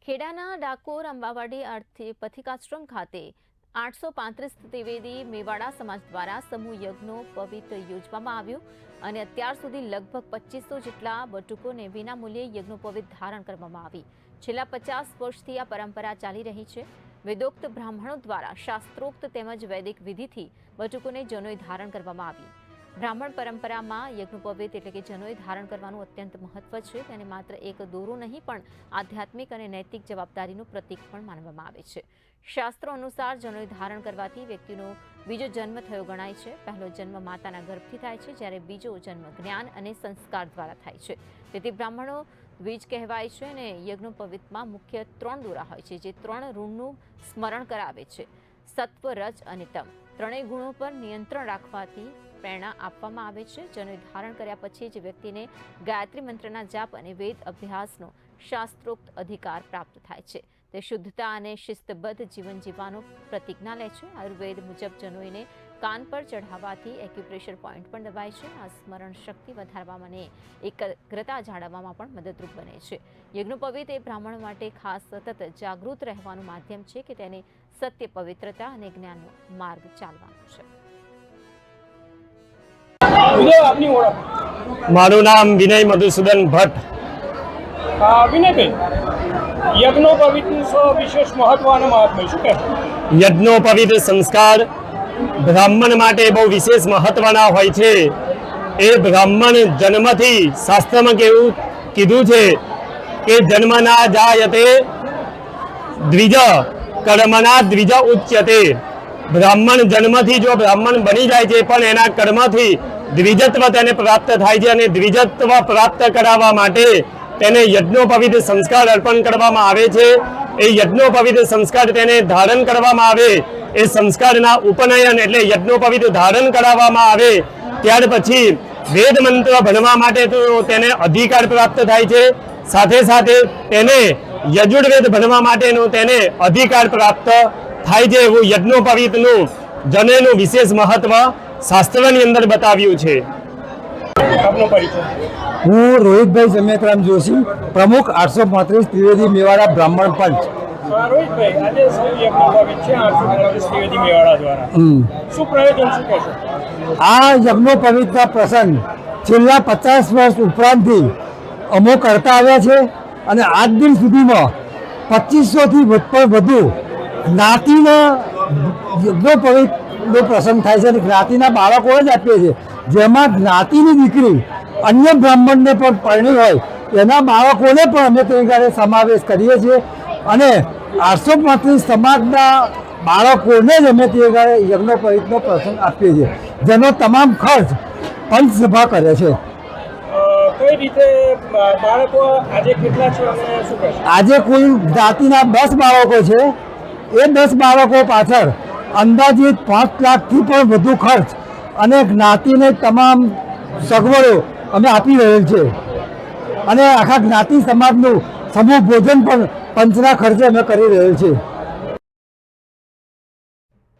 ખેડાના ડાકોર અંબાવાડી પથિકાશ્રમ ખાતે 835 ત્રિવેદી મેવાડા સમાજ દ્વારા સમૂહ યજ્ઞનો પવિત્ર યોજવામાં આવ્યો અને અત્યાર સુધી લગભગ 2500 જેટલા બટુકોને વિનામૂલ્યે યજ્ઞોપવિત ધારણ કરવામાં આવી। છેલ્લા 50 વર્ષથી આ પરંપરા ચાલી રહી છે। વેદોક્ત બ્રાહ્મણો દ્વારા શાસ્ત્રોક્ત તેમજ વૈદિક વિધિથી બટુકોને જનોઈ ધારણ કરવામાં આવી। બ્રાહ્મણ પરંપરામાં યજ્ઞોપવિત એટલે કે જનોઈ ધારણ કરવાનું અત્યંત મહત્વ છે। તેને માત્ર એક દોરો નહીં પણ આધ્યાત્મિક અને નૈતિક જવાબદારીનું પ્રતીક પણ માનવામાં આવે છે। શાસ્ત્રો અનુસાર જનોઈ ધારણ કરવાથી વ્યક્તિનો બીજો જન્મ થયો ગણાય છે। પહેલો જન્મ માતાના ગર્ભથી થાય છે, જ્યારે બીજો જન્મ જ્ઞાન અને સંસ્કાર દ્વારા થાય છે। તેથી બ્રાહ્મણો દ્વિજ કહેવાય છે અને યજ્ઞોપવિતમાં મુખ્ય 3 દોરા હોય છે, જે 3 ઋણનું સ્મરણ કરાવે છે। સત્વ, રજ અને તમ ત્રણેય ગુણો પર નિયંત્રણ રાખવાથી પ્રેરણા આપવામાં આવે છે। જનોઈ ધારણ કર્યા પછી જ વ્યક્તિને ગાયત્રી મંત્રના જાપ અને વેદ અભ્યાસનો શાસ્ત્રોક્ત અધિકાર પ્રાપ્ત થાય છે। તે શુદ્ધતા અને શિસ્તબદ્ધ જીવન જીવવાનો પ્રતિજ્ઞા લે છે। આયુર્વેદ મુજબ જનોઈને કાન પર ચઢાવવાથી એક્યુપ્રેશર પોઈન્ટ પણ દબાય છે। આ સ્મરણ શક્તિ વધારવામાં અને એકાગ્રતા જાળવવામાં પણ મદદરૂપ બને છે। યજ્ઞોપવિત એ બ્રાહ્મણ માટે ખાસ સતત જાગૃત રહેવાનું માધ્યમ છે કે તેને સત્ય, પવિત્રતા અને જ્ઞાનનો માર્ગ ચાલવાનો છે। મારું નામ વિનય મધુસૂદન ભટ્ટ। વિનયભાઈ, યજ્ઞોપવિતનું વિશેષ મહત્વ અને મહાત્મ્ય શું કહેશો? યજ્ઞોપવિત સંસ્કાર બ્રાહ્મણ માટે બહુ વિશેષ મહત્વના હોય છે। એ બ્રાહ્મણ જન્મથી શાસ્ત્રમાં કેવું કીધું છે કે જન્મના જાયતે દ્વિજ કર્મના દ્વિજ ઉચ્યતે। બ્રાહ્મણ જન્મથી જો બ્રાહ્મણ બની જાય છે, પણ એના કર્મથી દ્વિજત્વ તેને પ્રાપ્ત થાય છે અને દ્વિજત્વ પ્રાપ્ત કરાવવા માટે તેને યજ્ઞોપવિત સંસ્કાર અર્પણ કરવામાં આવે છે। એ યજ્ઞોપવિત સંસ્કાર તેને ધારણ કરવામાં આવે, એ સંસ્કારના ઉપનયન એટલે યજ્ઞોપવિત ધારણ કરાવવામાં આવે ત્યાર પછી વેદ મંત્ર ભણવા માટે તો તેને અધિકાર પ્રાપ્ત થાય છે। સાથે સાથે તેને યજુર્વેદ ભણવા માટેનો તેને અધિકાર પ્રાપ્ત થાય છે। એવું યજ્ઞોપવિતનું જનોઈનું વિશેષ મહત્વ શાસ્ત્રની અંદર બતાવ્યું છે। હું રોહિતભાઈ જમેતરામ જોશી, પ્રમુખ 835 ત્રિવેદી મેવાડા બ્રાહ્મણ પંચ। રોહિતભાઈ, આજે યજ્ઞોપવિત છે 835 ત્રિવેદી મેવાડા દ્વારા, શું પ્રયોજન, શું કહેશો? આ યજ્ઞોપવિતના પ્રસંગ છેલ્લા 50 વર્ષ ઉપરાંતથી અમો કરતા આવ્યા છે અને આજ દિન સુધીમાં 2500થી વધુ જ્ઞાતિના યજ્ઞોપવિતનો પ્રસંગ થાય છે અને જ્ઞાતિના બાળકો જ આપીએ છીએ, જેમાં જ્ઞાતિની દીકરી અન્ય બ્રાહ્મણને પણ પરણી હોય એના બાળકોને પણ અમે તે સમાવેશ કરીએ છીએ અને 835 સમાજના બાળકોને જ અમે તે યજ્ઞોપવિતનો પ્રસંગ આપીએ છીએ, જેનો તમામ ખર્ચ પંચસભા કરે છે। કઈ રીતે બાળકો આજે કેટલા છે અને શું કહેશો? આજે કુલ જ્ઞાતિના 10 બાળકો છે। એ 10 બાળકો પાછળ અંદાજિત 5 લાખથી પણ વધુ ખર્ચ અને જ્ઞાતિને તમામ સગવડો અમે આપી રહેલ છે અને આખા જ્ઞાતિ સમાજનું સમૂહ ભોજન પણ પંચના ખર્ચે અમે કરી રહેલ છે।